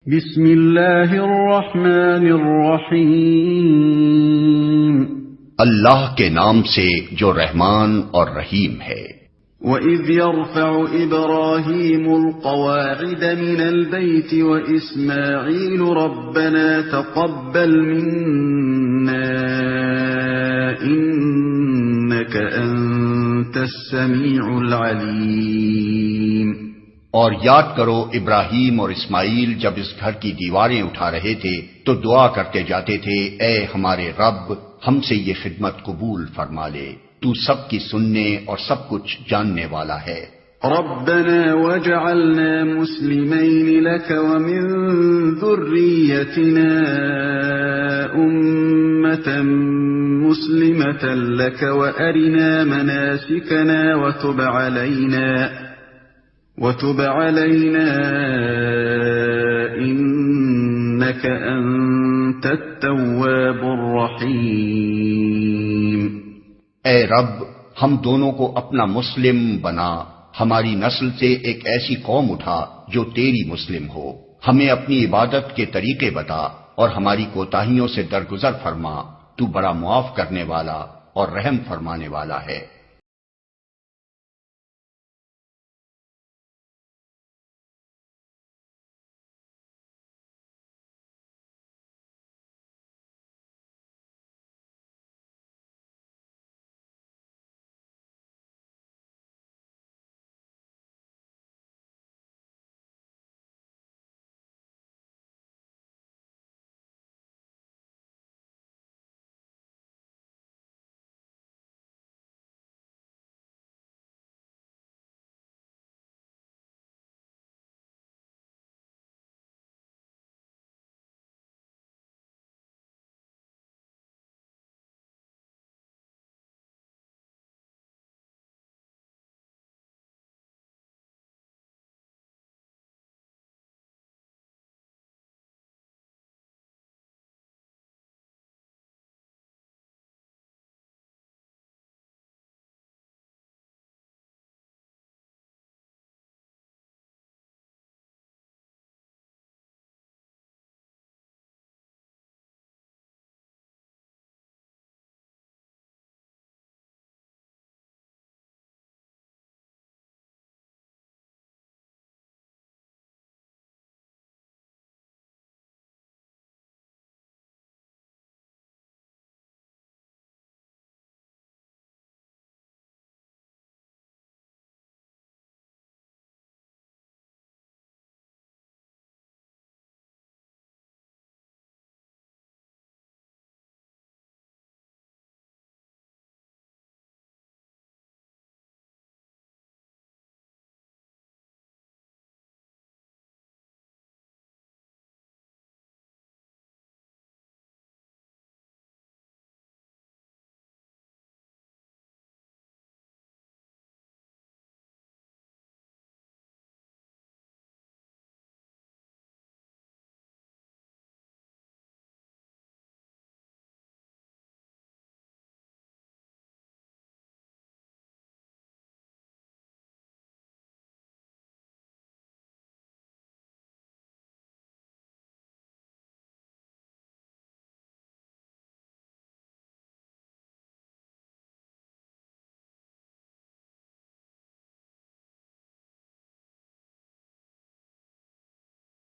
بسم اللہ الرحمن الرحیم، اللہ کے نام سے جو رحمان اور رحیم ہے۔ وَإِذْ يَرْفَعُ إِبْرَاهِيمُ الْقَوَاعِدَ مِنَ الْبَيْتِ وَإِسْمَاعِيلُ رَبَّنَا تَقَبَّلْ مِنَّا إِنَّكَ أَنْتَ السَّمِيعُ الْعَلِيمُ۔ اور یاد کرو ابراہیم اور اسماعیل جب اس گھر کی دیواریں اٹھا رہے تھے تو دعا کرتے جاتے تھے، اے ہمارے رب ہم سے یہ خدمت قبول فرما لے، تو سب کی سننے اور سب کچھ جاننے والا ہے۔ ربنا واجعلنا مسلمين لك ومن ذريتنا أمة مسلمة لك وأرنا مناسكنا وتب علينا إنك أنت التواب الرحيم۔ اے رب ہم دونوں کو اپنا مسلم بنا، ہماری نسل سے ایک ایسی قوم اٹھا جو تیری مسلم ہو، ہمیں اپنی عبادت کے طریقے بتا اور ہماری کوتاہیوں سے درگزر فرما، تو بڑا معاف کرنے والا اور رحم فرمانے والا ہے۔